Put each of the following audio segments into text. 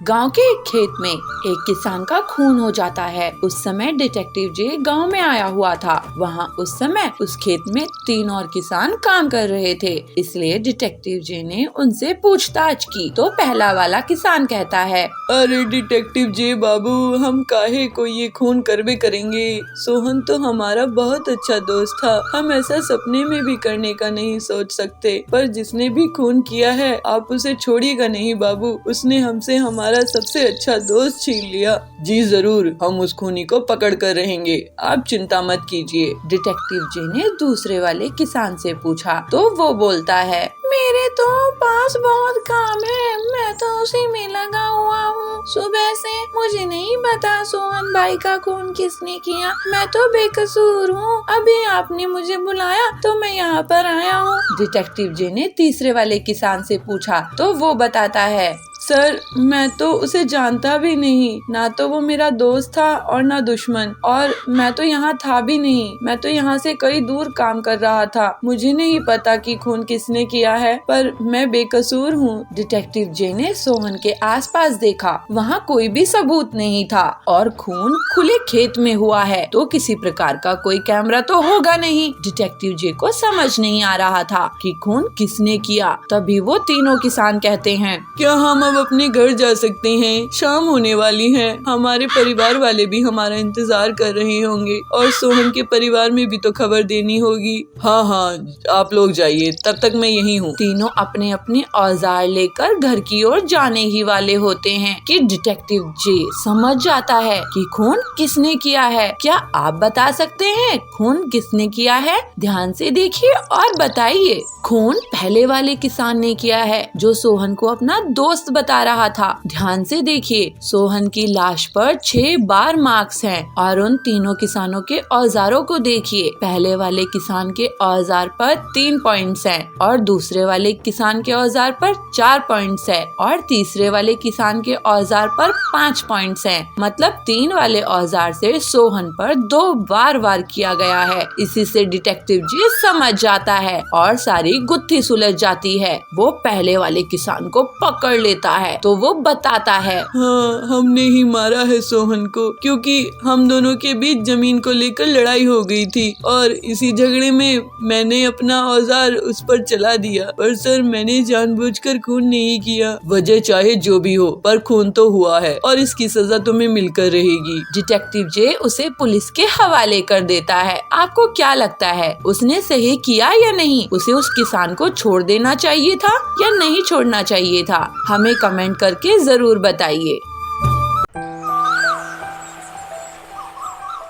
गांव के एक खेत में एक किसान का खून हो जाता है। उस समय डिटेक्टिव जे गांव में आया हुआ था। वहां उस समय उस खेत में 3 और किसान काम कर रहे थे, इसलिए डिटेक्टिव जे ने उनसे पूछताछ की। तो पहला वाला किसान कहता है, अरे डिटेक्टिव जे बाबू, हम काहे को ये खून करबे करेंगे। सोहन तो हमारा बहुत अच्छा दोस्त था, हम ऐसा सपने में भी करने का नहीं सोच सकते। पर जिसने भी खून किया है आप उसे छोड़िएगा नहीं बाबू, उसने हमसे हमारा सबसे अच्छा दोस्त छीन लिया। जी जरूर, हम उस खूनी को पकड़ कर रहेंगे, आप चिंता मत कीजिए। डिटेक्टिव जे ने दूसरे वाले किसान से पूछा तो वो बोलता है, मेरे तो पास बहुत काम है, मैं तो उसी में लगा हुआ हूँ। सुबह से मुझे नहीं पता सोहन भाई का खून किसने किया, मैं तो बेकसूर हूँ। अभी आपने मुझे बुलाया तो मैं यहाँ पर आया हूँ। डिटेक्टिव जे ने तीसरे वाले किसान से पूछा तो वो बताता है, सर मैं तो उसे जानता भी नहीं, ना तो वो मेरा दोस्त था और ना दुश्मन, और मैं तो यहाँ था भी नहीं। मैं तो यहाँ से कई दूर काम कर रहा था, मुझे नहीं पता कि खून किसने किया है, पर मैं बेकसूर हूँ। डिटेक्टिव जे ने सोहन के आसपास देखा, वहाँ कोई भी सबूत नहीं था और खून खुले खेत में हुआ है, तो किसी प्रकार का कोई कैमरा तो होगा नहीं। डिटेक्टिव जे को समझ नहीं आ रहा था कि खून किसने किया। तभी वो तीनों किसान कहते हैं, क्या हम अब अपने घर जा सकते हैं? शाम होने वाली है, हमारे परिवार वाले भी हमारा इंतजार कर रहे होंगे और सोहन के परिवार में भी तो खबर देनी होगी। हाँ हाँ, आप लोग जाइए, तब तक मैं यहीं हूँ। तीनों अपने अपने औजार लेकर घर की ओर जाने ही वाले होते हैं कि डिटेक्टिव जे समझ जाता है कि खून किसने किया है। क्या आप बता सकते हैं खून किसने किया है? ध्यान से देखिए और बताइए। खून पहले वाले किसान ने किया है, जो सोहन को अपना दोस्त बता रहा था। ध्यान से देखिए, सोहन की लाश पर 6 बार मार्क्स हैं और उन तीनों किसानों के औजारों को देखिए। पहले वाले किसान के औजार पर 3 पॉइंट्स हैं और दूसरे वाले किसान के औजार पर 4 पॉइंट्स हैं और तीसरे वाले किसान के औजार पर 5 पॉइंट्स हैं। मतलब 3 वाले औजार से सोहन पर 2 बार वार किया गया है। इसी से डिटेक्टिव जी समझ जाता है और सारी गुत्थी सुलझ जाती है। वो पहले वाले किसान को पकड़ लेता है तो वो बताता है, हाँ, हमने ही मारा है सोहन को, क्योंकि हम दोनों के बीच जमीन को लेकर लड़ाई हो गई थी और इसी झगड़े में मैंने अपना औजार उस पर चला दिया। पर सर, मैंने जानबूझकर खून नहीं किया। वजह चाहे जो भी हो, पर खून तो हुआ है और इसकी सजा तुम्हें मिलकर रहेगी। डिटेक्टिव जे उसे पुलिस के हवाले कर देता है। आपको क्या लगता है, उसने सही किया या नहीं? उसे उस किसान को छोड़ देना चाहिए था या नहीं छोड़ना चाहिए था? हमें कमेंट करके जरूर बताइए।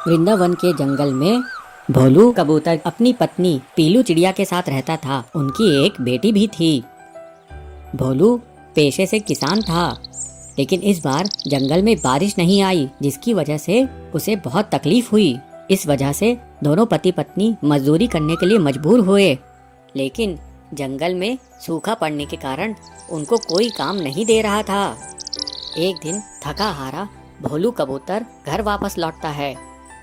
वृंदावन के जंगल में भोलू कबूतर अपनी पत्नी पीलू चिड़िया के साथ रहता था। उनकी एक बेटी भी थी। भोलू पेशे से किसान था, लेकिन इस बार जंगल में बारिश नहीं आई, जिसकी वजह से उसे बहुत तकलीफ हुई। इस वजह से दोनों पति पत्नी मजदूरी करने के लिए मजबूर हुए, लेकिन जंगल में सूखा पड़ने के कारण उनको कोई काम नहीं दे रहा था। एक दिन थका हारा भोलू कबूतर घर वापस लौटता है।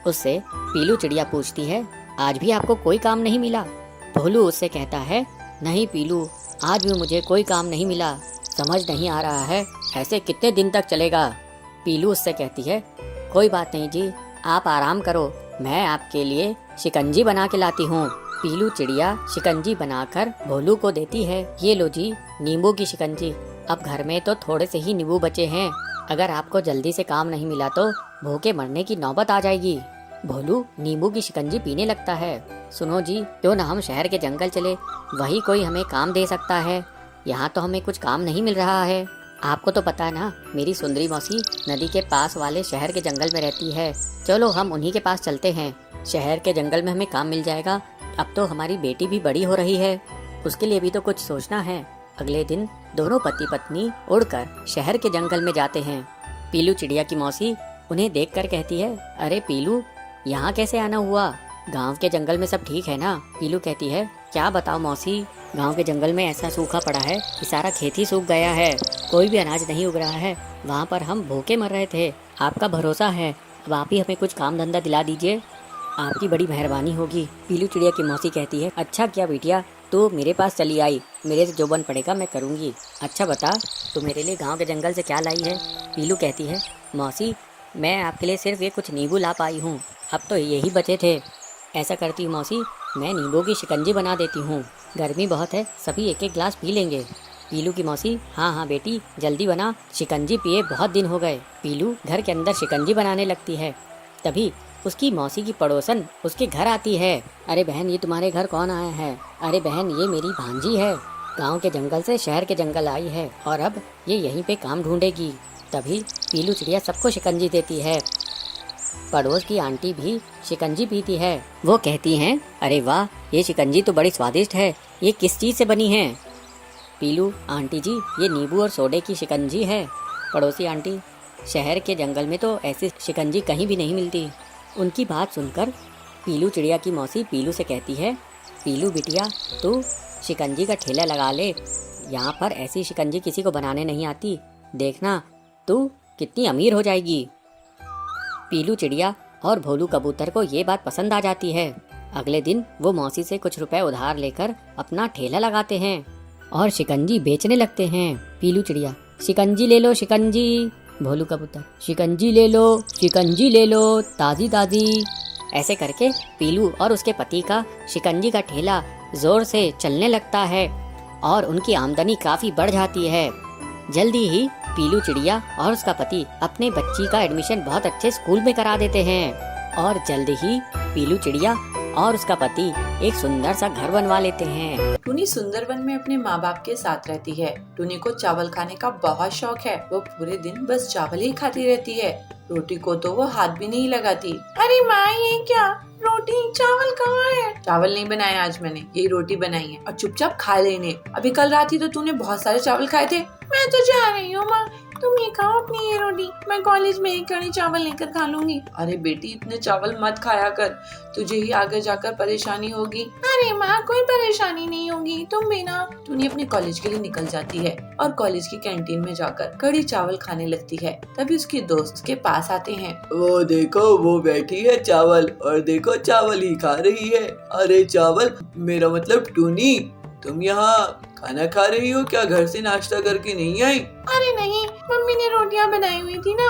उससे पीलू चिड़िया पूछती है, आज भी आपको कोई काम नहीं मिला? भोलू उससे कहता है, नहीं पीलू, आज भी मुझे कोई काम नहीं मिला। समझ नहीं आ रहा है ऐसे कितने दिन तक चलेगा। पीलू उससे कहती है, कोई बात नहीं जी, आप आराम करो, मैं आपके लिए शिकंजी बना के लाती हूँ। पीलू चिड़िया शिकंजी बनाकर भोलू को देती है। ये लो जी, नींबू की शिकंजी। अब घर में तो थोड़े से ही नींबू बचे हैं, अगर आपको जल्दी से काम नहीं मिला तो भूखे मरने की नौबत आ जाएगी। भोलू नींबू की शिकंजी पीने लगता है। सुनो जी, क्यों न हम शहर के जंगल चले, वही कोई हमें काम दे सकता है। यहाँ तो हमें कुछ काम नहीं मिल रहा है। आपको तो पता है ना, मेरी सुंदरी मौसी नदी के पास वाले शहर के जंगल में रहती है। चलो हम उन्हीं के पास चलते हैं, शहर के जंगल में हमें काम मिल जाएगा। अब तो हमारी बेटी भी बड़ी हो रही है, उसके लिए भी तो कुछ सोचना है। अगले दिन दोनों पति पत्नी उड़कर शहर के जंगल में जाते हैं। पीलू चिड़िया की मौसी उन्हें देखकर कहती है, अरे पीलू, यहाँ कैसे आना हुआ? गांव के जंगल में सब ठीक है ना? पीलू कहती है, क्या बताओ मौसी, गांव के जंगल में ऐसा सूखा पड़ा है कि सारा खेत ही सूख गया है, कोई भी अनाज नहीं उग रहा है। वहाँ पर हम भूखे मर रहे थे, आपका भरोसा है, अब आप ही हमें कुछ काम धंधा दिला दीजिए, आपकी बड़ी मेहरबानी होगी। पीलू चिड़िया की मौसी कहती है, अच्छा किया बिटिया, तू मेरे पास चली आई, मेरे से जो बन पड़ेगा मैं करूँगी। अच्छा बता, तू मेरे लिए गांव के जंगल से क्या लाई है? पीलू कहती है, मौसी मैं आपके लिए सिर्फ ये कुछ नींबू ला पाई हूँ, अब तो यही बचे थे। ऐसा करती हूँ मौसी, मैं नींबू की शिकंजी बना देती हूँ, गर्मी बहुत है, सभी एक एक गिलास पी लेंगे। पीलू की मौसी, हाँ हाँ बेटी जल्दी बना, शिकंजी पिए बहुत दिन हो गए। पीलू घर के अंदर शिकंजी बनाने लगती है। तभी उसकी मौसी की पड़ोसन उसके घर आती है। अरे बहन, ये तुम्हारे घर कौन आया है? अरे बहन, ये मेरी भांजी है, गांव के जंगल से शहर के जंगल आई है और अब ये यहीं पे काम ढूंढेगी। तभी पीलू चिड़िया सबको शिकंजी देती है। पड़ोस की आंटी भी शिकंजी पीती है। वो कहती हैं, अरे वाह, ये शिकंजी तो बड़ी स्वादिष्ट है, ये किस चीज़ से बनी है? पीलू, आंटी जी ये नींबू और सोडे की शिकंजी है। पड़ोसी आंटी, शहर के जंगल में तो ऐसी शिकंजी कहीं भी नहीं मिलती। उनकी बात सुनकर पीलू चिड़िया की मौसी पीलू से कहती है, पीलू बिटिया तू शिकंजी का ठेला लगा ले, यहाँ पर ऐसी शिकंजी किसी को बनाने नहीं आती, देखना तू कितनी अमीर हो जाएगी। पीलू चिड़िया और भोलू कबूतर को ये बात पसंद आ जाती है। अगले दिन वो मौसी से कुछ रुपए उधार लेकर अपना ठेला लगाते हैं और शिकंजी बेचने लगते हैं। पीलू चिड़िया, शिकंजी ले लो शिकंजी। भोलू कबूतर, शिकंजी ले लो, शिकंजी ले लो, ताज़ी ताज़ी। ऐसे करके पीलू और उसके पति का शिकंजी का ठेला जोर से चलने लगता है और उनकी आमदनी काफ़ी बढ़ जाती है। जल्दी ही पीलू चिड़िया और उसका पति अपने बच्ची का एडमिशन बहुत अच्छे स्कूल में करा देते हैं और जल्द ही पीलू चिड़िया और उसका पति एक सुंदर सा घर बनवा लेते हैं। टूनी सुंदर वन में अपने माँ बाप के साथ रहती है। टूनी को चावल खाने का बहुत शौक है। वो पूरे दिन बस चावल ही खाती रहती है, रोटी को तो वो हाथ भी नहीं लगाती। अरे माँ, ये क्या, रोटी चावल कहाँ है? चावल नहीं बनाया आज मैंने, यही रोटी बनाई है और चुपचाप खा लेने। अभी कल रात ही तो तूने बहुत सारे चावल खाए थे। मैं तो जा रही हूँ माँ, तुम ये खाओ अपनी ये रोटी, मैं कॉलेज में एक कड़ी चावल लेकर खा लूंगी। अरे बेटी, इतने चावल मत खाया कर, तुझे ही आगे जाकर परेशानी होगी। अरे माँ, कोई परेशानी नहीं होगी, तुम भी ना। टूनी अपने कॉलेज के लिए निकल जाती है और कॉलेज की कैंटीन में जाकर कड़ी चावल खाने लगती है। तभी उसके दोस्त के पास आते हैं। वो देखो, वो बैठी है चावल और देखो चावल ही खा रही है। अरे चावल, मेरा मतलब टूनी, तुम यहाँ खाना खा रही हो क्या? घर से नाश्ता करके नहीं आई? अरे नहीं, मम्मी ने रोटियां बनाई हुई थी ना,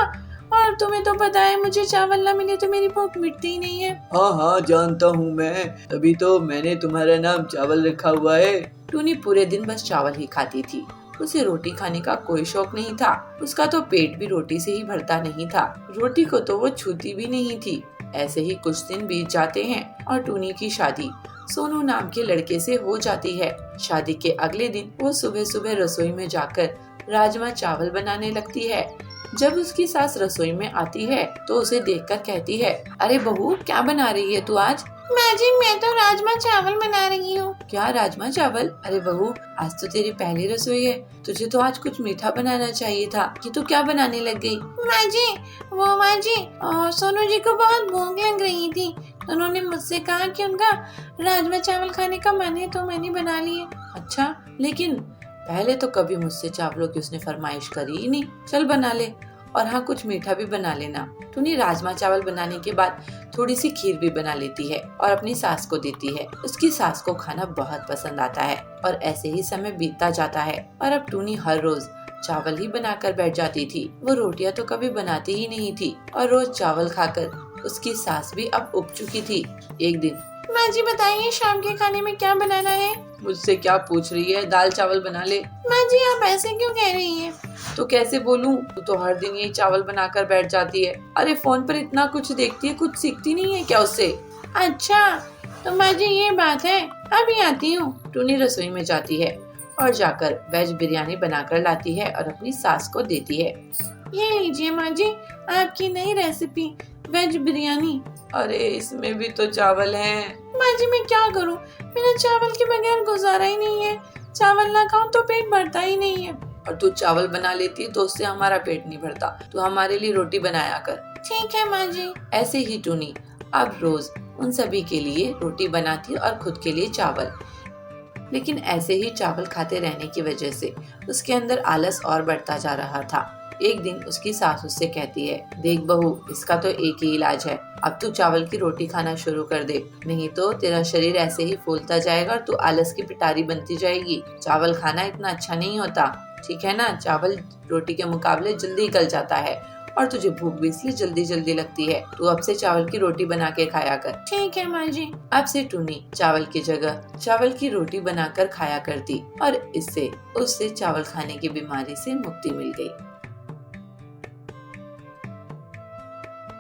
और तुम्हें तो पता है मुझे चावल ना मिले तो मेरी भूख मिटती ही नहीं है। हाँ हाँ जानता हूँ मैं, तभी तो मैंने तुम्हारा नाम चावल रखा हुआ है। टूनी पूरे दिन बस चावल ही खाती थी, उसे रोटी खाने का कोई शौक नहीं था। उसका तो पेट भी रोटी से ही भरता नहीं था, रोटी को तो वो छूती भी नहीं थी। ऐसे ही कुछ दिन बीत जाते हैं और टूनी की शादी सोनू नाम के लड़के से हो जाती है। शादी के अगले दिन वो सुबह सुबह रसोई में जाकर राजमा चावल बनाने लगती है। जब उसकी सास रसोई में आती है तो उसे देखकर कहती है, अरे बहू, क्या बना रही है तू आज? माँ जी, मैं तो राजमा चावल बना रही हूँ। क्या राजमा चावल? अरे बहू, आज तो तेरी पहली रसोई है, तुझे तो आज कुछ मीठा बनाना चाहिए था। कि तू क्या बनाने लग गई? माँ जी, सोनू जी को बहुत भूख लग रही थी, तो उन्होंने मुझसे कहा कि उनका राजमा चावल खाने का मन है, तो मैंने बना लिए। अच्छा, लेकिन पहले तो कभी मुझसे चावलों की उसने फरमाइश करी ही नहीं। चल बना ले, और हाँ कुछ मीठा भी बना लेना। टूनी राजमा चावल बनाने के बाद थोड़ी सी खीर भी बना लेती है और अपनी सास को देती है। उसकी सास को खाना बहुत पसंद आता है और ऐसे ही समय बीतता जाता है और अब टूनी हर रोज चावल ही बनाकर बैठ जाती थी। वो रोटियां तो कभी बनाती ही नहीं थी और रोज चावल खाकर उसकी सास भी अब उब चुकी थी। एक दिन, माँ जी बताइए शाम के खाने में क्या बनाना है? मुझसे क्या पूछ रही है, दाल चावल बना ले। माँ जी, आप ऐसे क्यों कह रही हैं? तो कैसे बोलूं, तू तो हर दिन ये चावल बनाकर बैठ जाती है। अरे फोन पर इतना कुछ देखती है, कुछ सीखती नहीं है क्या उससे? अच्छा, तो माँ जी ये बात है, अभी आती हूँ। टूनी रसोई में जाती है और जाकर वेज बिरयानी बनाकर लाती है और अपनी सास को देती है। ये लीजिए माँ जी, आपकी नई रेसिपी वेज बिरयानी। अरे इसमें भी तो चावल हैं। माँ जी मैं क्या करूँ, मेरा चावल के बगैर गुजारा ही नहीं है। चावल ना खाऊं तो पेट भरता ही नहीं है। और तू चावल बना लेती है तो उससे हमारा पेट नहीं भरता, तू हमारे लिए रोटी बनाया कर। ठीक है माँ जी। ऐसे ही टूनी अब रोज उन सभी के लिए रोटी बनाती और खुद के लिए चावल। लेकिन ऐसे ही चावल खाते रहने की वजह से उसके अंदर आलस और बढ़ता जा रहा था। एक दिन उसकी सास उससे कहती है, देख बहू, इसका तो एक ही इलाज है, अब तू चावल की रोटी खाना शुरू कर दे, नहीं तो तेरा शरीर ऐसे ही फूलता जाएगा और तू आलस की पिटारी बनती जाएगी। चावल खाना इतना अच्छा नहीं होता, ठीक है ना? चावल रोटी के मुकाबले जल्दी गल जाता है और तुझे भूख भी इसलिए जल्दी जल्दी लगती है। तू अब से चावल की रोटी बना के खाया कर। ठीक है माँ जी। अब से टूनी चावल की जगह चावल की रोटी बनाकर खाया करती और इससे उससे चावल खाने की बीमारी से मुक्ति मिल गई।